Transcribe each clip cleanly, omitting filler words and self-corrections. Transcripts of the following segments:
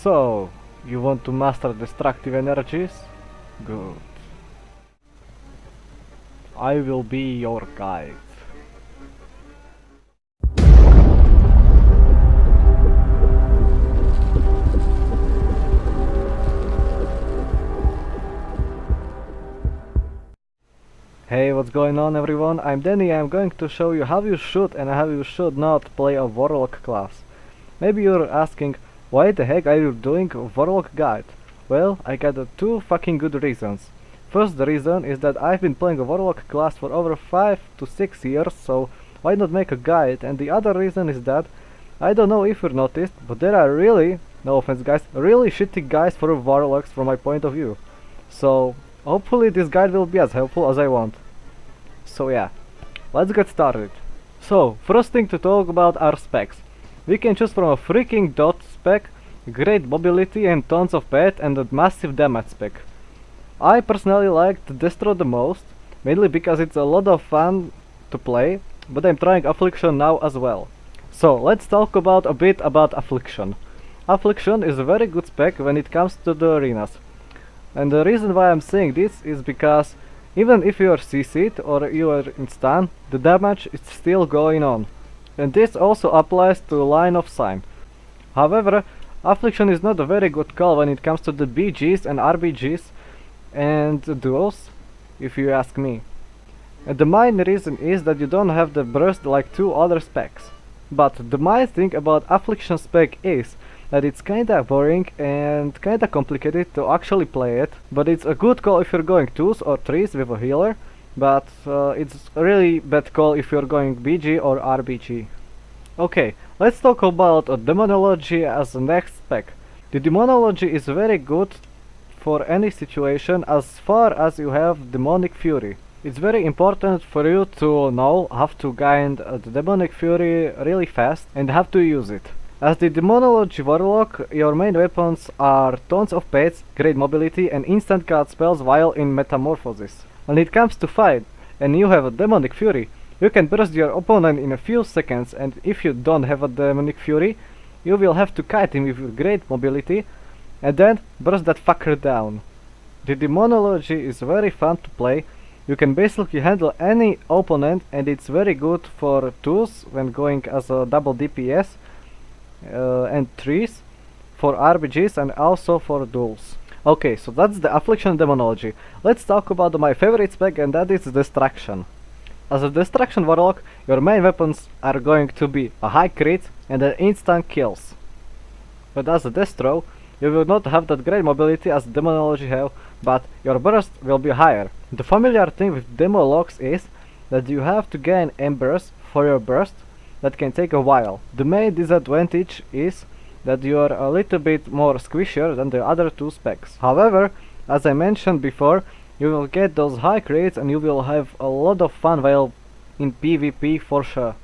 So, you want to master destructive energies? Good. I will be your guide. Hey, what's going on everyone? I'm Denyi. I'm going to show you how you should and how you should not play a Warlock class. Maybe you're asking, why the heck are you doing a Warlock guide? Well, I got two fucking good reasons. First reason is that I've been playing a Warlock class for over 5 to 6 years, so why not make a guide? And the other reason is that, I don't know if you noticed, but there are really, no offense guys, really shitty guides for Warlocks from my point of view. So, hopefully this guide will be as helpful as I want. So yeah, let's get started. So, first thing to talk about are specs. We can choose from a freaking dot spec, great mobility and tons of pet, and a massive damage spec. I personally like the Destro the most, mainly because it's a lot of fun to play, but I'm trying Affliction now as well. So, let's talk a bit about Affliction. Affliction is a very good spec when it comes to the arenas. And the reason why I'm saying this is because even if you are CC'd or you are in stun, the damage is still going on. And this also applies to line of sight. However, Affliction is not a very good call when it comes to the BGs and RBGs and duels, if you ask me. And the main reason is that you don't have the burst like two other specs. But the main thing about Affliction spec is that it's kinda boring and kinda complicated to actually play it, but it's a good call if you're going 2s or 3s with a healer, but it's a really bad call if you're going BG or RBG. Okay, let's talk about Demonology as the next spec. The Demonology is very good for any situation as far as you have Demonic Fury. It's very important for you to know how to gain the Demonic Fury really fast and how to use it. As the Demonology Warlock, your main weapons are tons of pets, great mobility and instant cast spells while in Metamorphosis. When it comes to fight and you have a Demonic Fury, you can burst your opponent in a few seconds, and if you don't have a Demonic Fury, you will have to kite him with great mobility and then burst that fucker down. The Demonology is very fun to play. You can basically handle any opponent and it's very good for 2s when going as a double DPS. And 3s for RBGs and also for duels. Okay, so that's the Affliction Demonology. Let's talk about my favorite spec, and that is Destruction. As a Destruction Warlock, your main weapons are going to be a high crit and an instant kills. But as a Destro, you will not have that great mobility as Demonology have, but your burst will be higher. The familiar thing with Demo locks is that you have to gain embers for your burst. That can take a while. The main disadvantage is that you are a little bit more squishier than the other two specs. However, as I mentioned before, you will get those high crates and you will have a lot of fun while in PvP for sure.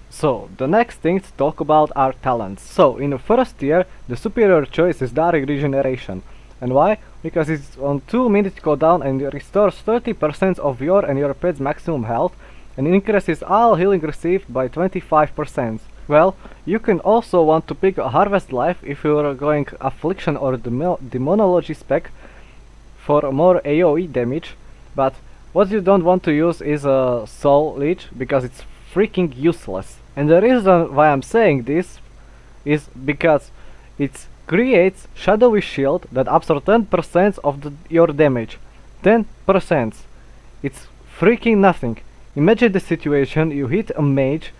So, the next thing to talk about are talents. So, in the first tier, the superior choice is Direct Regeneration. And why? Because it's on 2-minute cooldown and it restores 30% of your and your pet's maximum health and increases all healing received by 25%. Well, you can also want to pick a Harvest Life if you are going Affliction or Demonology spec for more AoE damage, but what you don't want to use is a Soul Leech because it's freaking useless. And the reason why I'm saying this is because it creates Shadowy Shield that absorbs 10% of your damage. 10%. It's freaking nothing. Imagine the situation, you hit a mage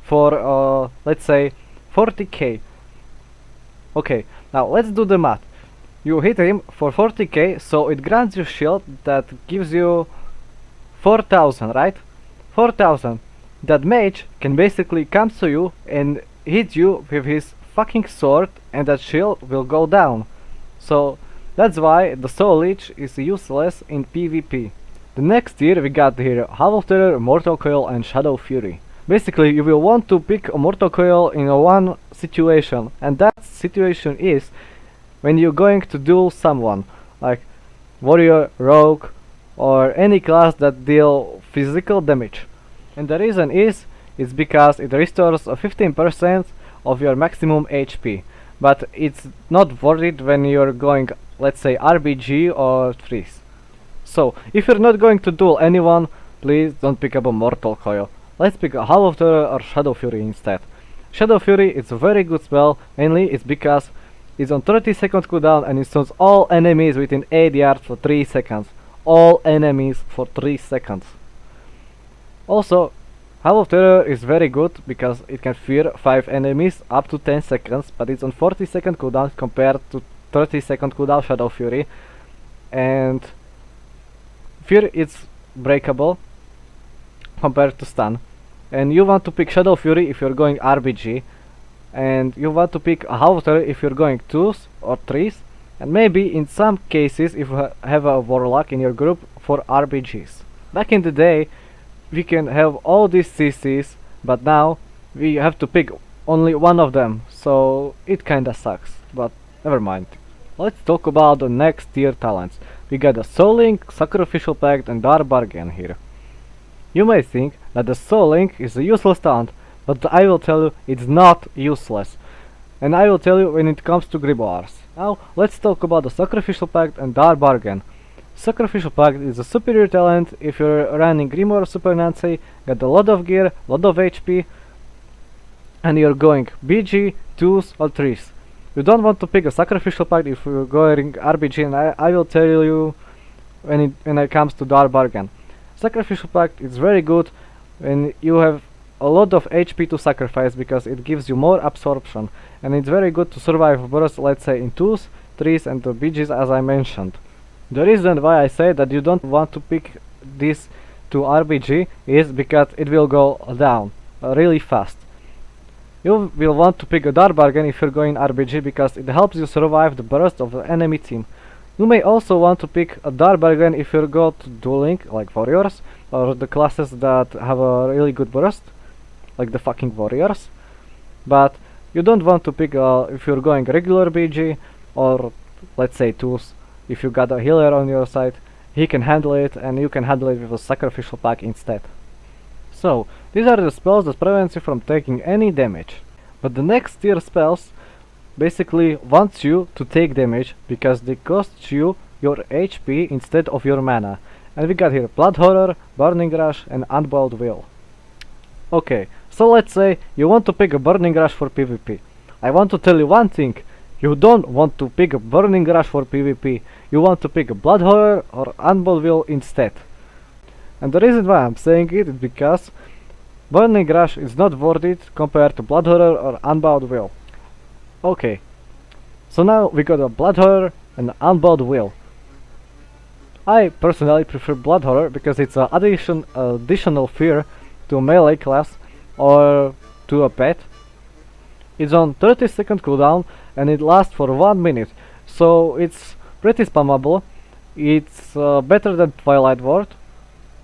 for, let's say, 40k. Okay, now let's do the math. You hit him for 40k, so it grants you shield that gives you 4000, right? 4000. That mage can basically come to you and hit you with his fucking sword and that shield will go down. So that's why the Soul Leech is useless in PvP. The next tier we got here Howl Terror, Mortal Coil and Shadow Fury. Basically you will want to pick a Mortal Coil in one situation, and that situation is when you're going to duel someone, like Warrior, Rogue or any class that deal physical damage. And the reason is because it restores 15% of your maximum HP, but it's not worth it when you're going, let's say, RBG or freeze. So, if you're not going to duel anyone, please don't pick up a Mortal Coil. Let's pick a Howl of Terror or Shadow Fury instead. Shadow Fury is a very good spell, mainly it's because it's on 30-second cooldown and it stuns all enemies within 8 yards for 3 seconds. All enemies for 3 seconds. Also, Howl of Terror is very good because it can fear 5 enemies up to 10 seconds, but it's on 40-second cooldown compared to 30-second cooldown Shadow Fury. And fear is breakable compared to stun. And you want to pick Shadow Fury if you're going RBG, and you want to pick a Howl of Terror if you're going 2s or 3s, and maybe in some cases if you have a Warlock in your group for RBGs. Back in the day we can have all these CCs, but now we have to pick only one of them, so it kinda sucks, but never mind. Let's talk about the next tier talents. We got the Soul Link, Sacrificial Pact and Dark Bargain here. You may think that the Soul Link is a useless talent, but I will tell you it's not useless. And I will tell you when it comes to Grimoires. Now let's talk about the Sacrificial Pact and Dark Bargain. Sacrificial Pact is a superior talent if you're running Grimoire Super Nancy, got a lot of gear, lot of HP, and you're going BG, 2s or 3s. You don't want to pick a Sacrificial Pact if you're going RBG, and I will tell you when it comes to Dark Bargain. Sacrificial Pact is very good when you have a lot of HP to sacrifice because it gives you more absorption, and it's very good to survive bursts, let's say in 2s, 3s and the BGs as I mentioned. The reason why I say that you don't want to pick this to RBG is because it will go down really fast. You will want to pick a Dark Bargain if you're going RBG because it helps you survive the burst of the enemy team. You may also want to pick a Dark Bargain if you go to dueling, like Warriors, or the classes that have a really good burst, like the fucking Warriors. But you don't want to pick if you're going regular BG, or let's say 2s. If you got a healer on your side, he can handle it, and you can handle it with a Sacrificial Pack instead. So, these are the spells that prevent you from taking any damage. But the next tier spells basically wants you to take damage because they cost you your HP instead of your mana. And we got here Blood Horror, Burning Rush and Unbound Will. Okay, so let's say you want to pick a Burning Rush for PvP. I want to tell you one thing. You don't want to pick a Burning Rush for PvP. You want to pick a Blood Horror or Unbound Will instead. And the reason why I'm saying it is because Burning Rush is not worth it compared to Blood Horror or Unbound Will. Okay, so now we got a Blood Horror and Unbound Will. I personally prefer Blood Horror because it's an additional fear to a melee class or to a pet. It's on 30-second cooldown and it lasts for 1 minute, so it's pretty spammable. It's better than Twilight Ward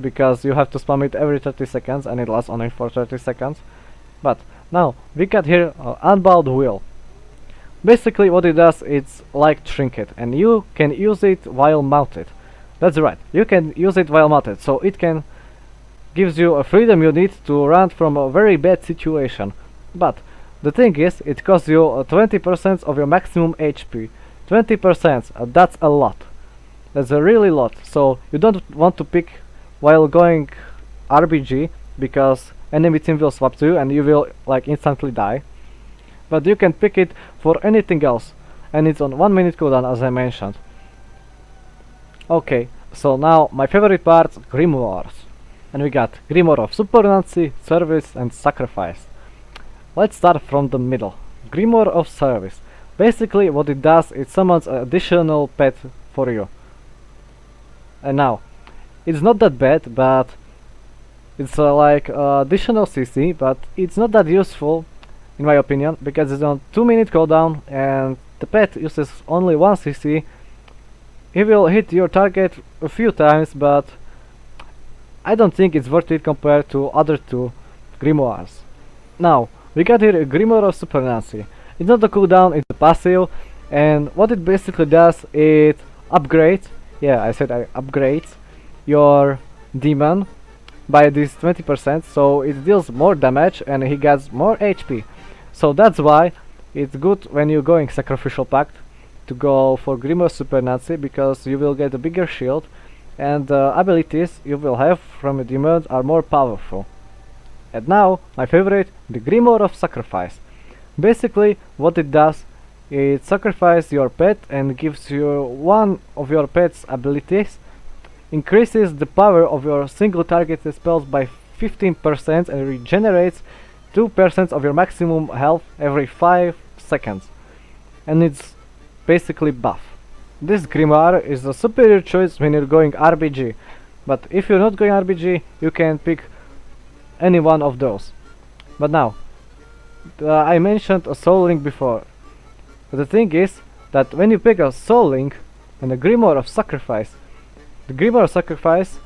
because you have to spam it every 30 seconds and it lasts only for 30 seconds. But now we got here Unbound Will. Basically what it does, it's like Trinket, and you can use it while mounted. That's right, you can use it while mounted, so it can gives you a freedom you need to run from a very bad situation. But the thing is, it costs you 20% of your maximum HP. 20%, that's a lot. That's a really lot, so you don't want to pick while going RBG because enemy team will swap to you and you will like instantly die. But you can pick it for anything else, and it's on 1 minute cooldown as I mentioned. Okay, so now my favorite parts, Grimoires. And we got Grimoire of Supernancy, Service and Sacrifice. Let's start from the middle. Grimoire of Service. Basically what it does, it summons an additional pet for you. And now, it's not that bad, but it's like additional CC, but it's not that useful in my opinion, because it's on 2 minute cooldown and the pet uses only 1 CC. He will hit your target a few times, but I don't think it's worth it compared to other two Grimoires. Now, we got here a Grimoire of Supernancy. It's not a cooldown, it's a passive, and what it basically does, it upgrades, yeah I said upgrades your demon by this 20%, so it deals more damage and he gets more HP. So that's why it's good when you're going Sacrificial Pact to go for Grimoire Super Nazi, because you will get a bigger shield and the abilities you will have from the demons are more powerful. And now, my favorite, the Grimoire of Sacrifice. Basically, what it does, it sacrifices your pet and gives you one of your pet's abilities, increases the power of your single targeted spells by 15% and regenerates 2% of your maximum health every 5 seconds. And it's basically buff. This Grimoire is a superior choice when you're going RBG, but if you're not going RBG, you can pick any one of those. But now, I mentioned a Soul Link before. The thing is that when you pick a Soul Link and a Grimoire of Sacrifice, the Grimoire of Sacrifice,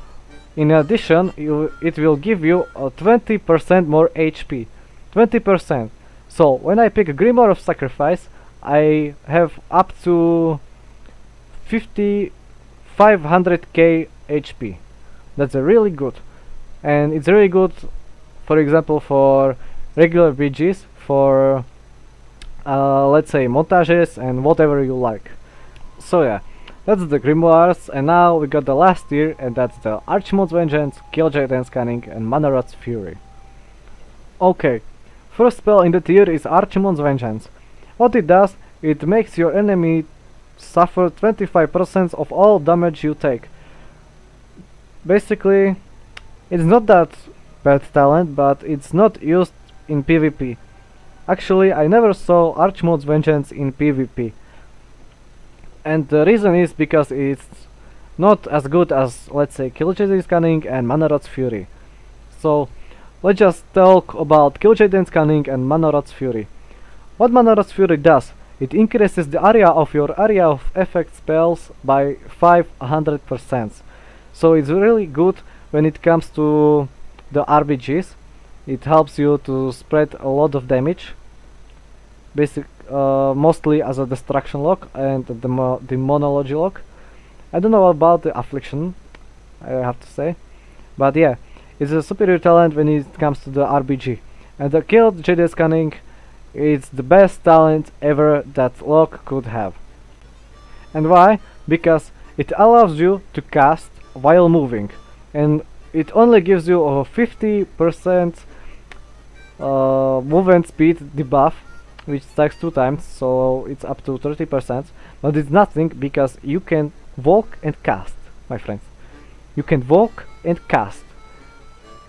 in addition, it will give you a 20% more HP. 20%. So when I pick a Grimoire of Sacrifice, I have up to 500k HP. That's really good. And it's really good, for example, for regular BGs, for let's say montages and whatever you like. So yeah, that's the Grimoires, and now we got the last tier, and that's the Archimonde's Vengeance, Killjoy Dance Scanning, and Manarod's Fury. Okay, first spell in the tier is Archimonde's Vengeance. What it does, it makes your enemy suffer 25% of all damage you take. Basically, it's not that bad talent, but it's not used in PvP. Actually, I never saw Archimonde's Vengeance in PvP. And the reason is because it's not as good as, let's say, Killjoy Dance Scanning and Manarod's Fury. So, let's just talk about Killjoy Dance Scanning and Manarod's Fury. What Manarod's Fury does, it increases the area of your area of effect spells by 500%. So it's really good when it comes to the RBGs. It helps you to spread a lot of damage, mostly as a destruction lock and the monology lock. I don't know about the affliction, I have to say, but yeah, it's a superior talent when it comes to the RBG. And the Killjoy Dance Scanning is the best talent ever that lock could have. And why? Because it allows you to cast while moving, and it only gives you a 50% movement speed debuff, which stacks 2 times, so it's up to 30%, but it's nothing because you can walk and cast, my friends. You can walk and cast.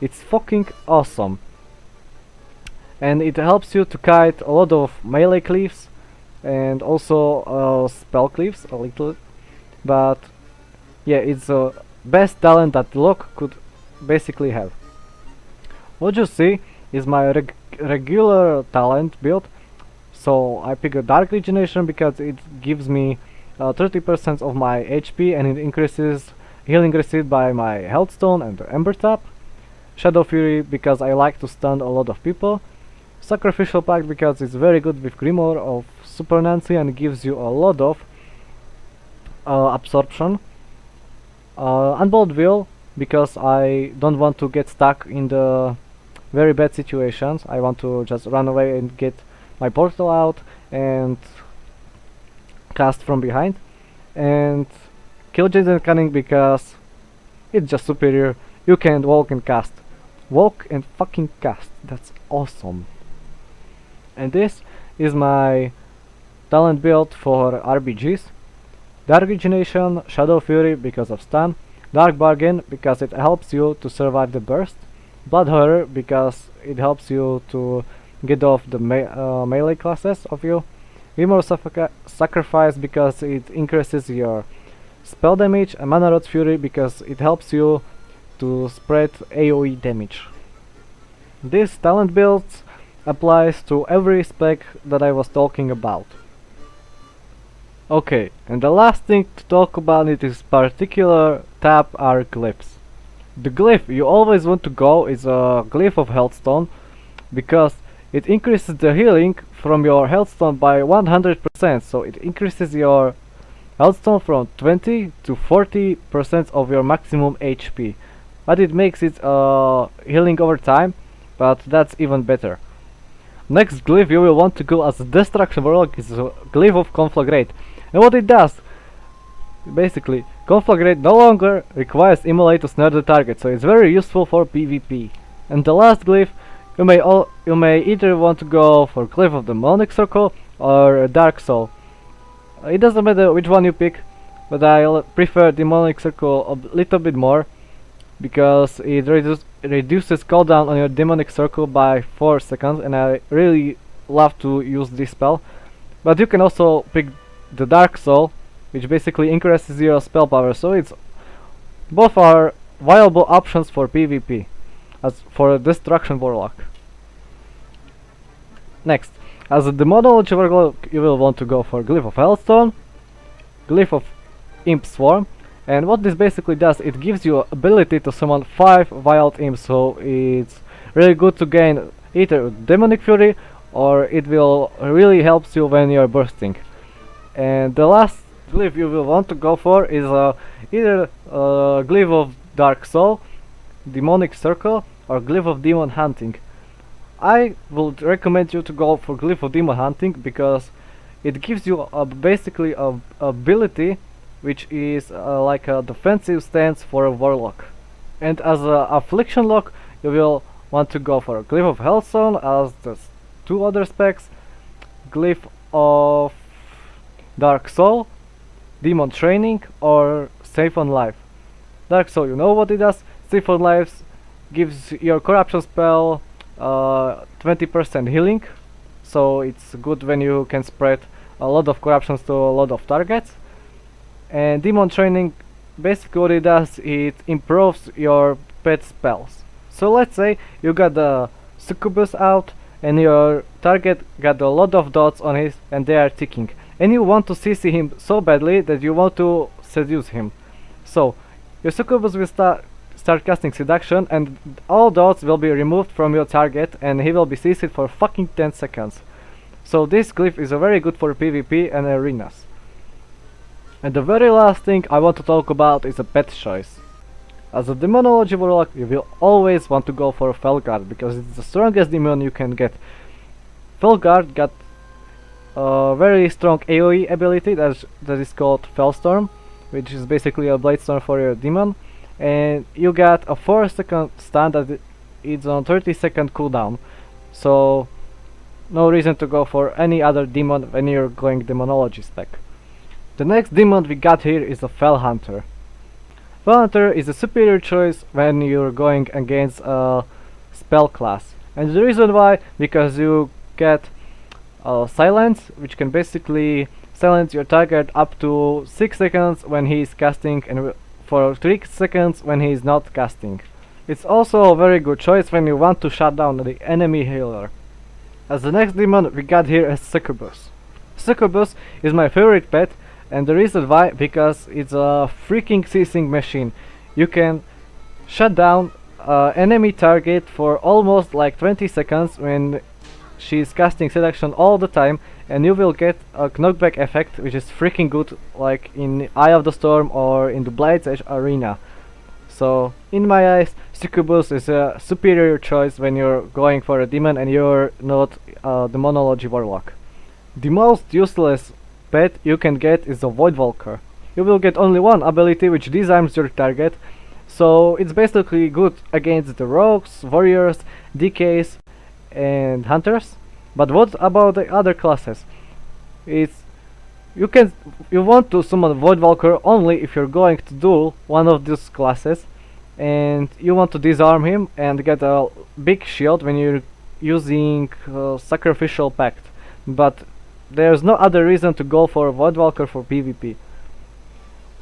It's fucking awesome. And it helps you to kite a lot of melee glyphs and also spell glyphs a little, but yeah, it's the best talent that lock could basically have. What you see is my regular talent build. So I pick a Dark Regeneration because it gives me 30% of my HP and it increases healing received by my Health Stone and Ember Tap. Shadow Fury because I like to stun a lot of people. Sacrificial Pact because it's very good with Grimoire of Super Nancy and gives you a lot of absorption. Unbold Will because I don't want to get stuck in the very bad situations. I want to just run away and get my portal out and cast from behind. And Killjoy Dance Scanning because it's just superior. You can walk and cast. Walk and fucking cast. That's awesome. And this is my talent build for RBGs. Dark Regeneration, Shadow Fury because of stun, Dark Bargain because it helps you to survive the burst, Blood Horror because it helps you to get off the melee classes of you, Grimoire Sacrifice because it increases your spell damage, and Manarod's Fury because it helps you to spread AoE damage. This talent build applies to every spec that I was talking about. Okay, and the last thing to talk about it is particular tab are glyphs. The glyph you always want to go is a glyph of Healthstone because it increases the healing from your Healthstone by 100%, so it increases your Healthstone from 20 to 40% of your maximum HP. But it makes it healing over time, but that's even better. Next glyph you will want to go as a Destruction Warlock is a glyph of Conflagrate. And what it does, basically, Conflagrate no longer requires Immolate to snare the target, so it's very useful for PvP. And the last glyph, you may either want to go for Glyph of the Demonic Circle or Dark Soul. It doesn't matter which one you pick, but I prefer Demonic Circle a little bit more because it reduces cooldown on your Demonic Circle by 4 seconds, and I really love to use this spell. But you can also pick the Dark Soul, which basically increases your spell power, so both are viable options for PvP, as for a Destruction Warlock. Next, as a Demonology Warlock you will want to go for Glyph of Hellstone, Glyph of Imp Swarm, and what this basically does, it gives you ability to summon 5 Wild Imps, so it's really good to gain either Demonic Fury or it will really helps you when you're bursting. And the last glyph you will want to go for is either Glyph of Dark Soul, Demonic Circle, or Glyph of Demon Hunting. I would recommend you to go for Glyph of Demon Hunting because it gives you basically a ability which is like a defensive stance for a Warlock. And as a Affliction Lock you will want to go for Glyph of Hellstone as the 2 other specs, Glyph of Dark Soul, Demon Training, or Save on Life. Dark Soul, you know what it does. Save on Life gives your corruption spell 20% healing, so it's good when you can spread a lot of corruptions to a lot of targets. And Demon Training, basically what it does, it improves your pet spells. So let's say you got the Succubus out and your target got a lot of dots on his and they are ticking, and you want to CC him so badly that you want to seduce him. So your Succubus will start casting Seduction, and all dots will be removed from your target and he will be CC'd for fucking 10 seconds. So this glyph is very good for PvP and arenas. And the very last thing I want to talk about is a pet choice. As a Demonology Warlock you will always want to go for Felguard because it's the strongest demon you can get. Felguard got a very strong AoE ability that is called Fellstorm, which is basically a blade storm for your demon, and you got a 4-second stun that is on 30-second cooldown, so no reason to go for any other demon when you're going Demonology spec. The next demon we got here is a Fell Hunter. Fell Hunter is a superior choice when you're going against a spell class, and the reason why, because you get silence, which can basically silence your target up to 6 seconds when he is casting and for 3 seconds when he is not casting. It's also a very good choice when you want to shut down the enemy healer. As the next demon we got here is Succubus. Succubus is my favorite pet, and the reason why, because it's a freaking CCing machine. You can shut down enemy target for almost like 20 seconds when she's casting Seduction all the time, and you will get a knockback effect which is freaking good, like in Eye of the Storm or in the Blades Edge arena. So in my eyes, Succubus is a superior choice when you're going for a demon and you're not a Demonology Warlock. The most useless pet you can get is a Voidwalker. You will get only one ability which disarms your target, so it's basically good against the rogues, warriors, DKs and hunters. But what about the other classes? You want to summon Voidwalker only if you're going to duel one of these classes and you want to disarm him and get a big shield when you're using Sacrificial Pact. But there's no other reason to go for Voidwalker for PvP.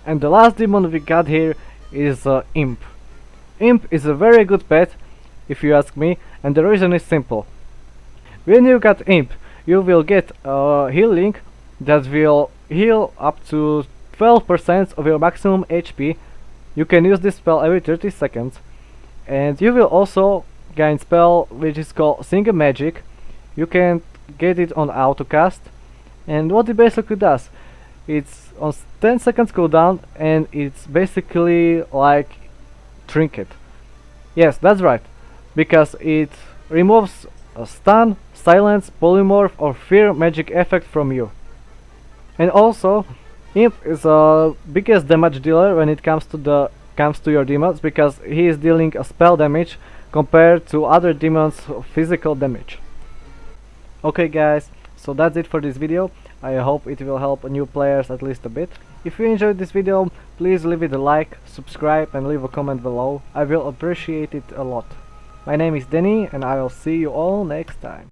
And the last demon we got here is Imp. Imp is a very good pet, if you ask me, and the reason is simple. When you got Imp, you will get a healing that will heal up to 12% of your maximum HP. You can use this spell every 30 seconds, and you will also gain spell which is called Single Magic. You can get it on autocast, and what it basically does, it's on 10 seconds cooldown and it's basically like Trinket. Yes, that's right, because it removes a stun, silence, polymorph or fear magic effect from you. And also, Imp is a biggest damage dealer when it comes to your demons, because he is dealing a spell damage compared to other demons' physical damage. Okay guys, so that's it for this video. I hope it will help new players at least a bit. If you enjoyed this video, please leave it a like, subscribe and leave a comment below. I will appreciate it a lot. My name is Denyi and I will see you all next time.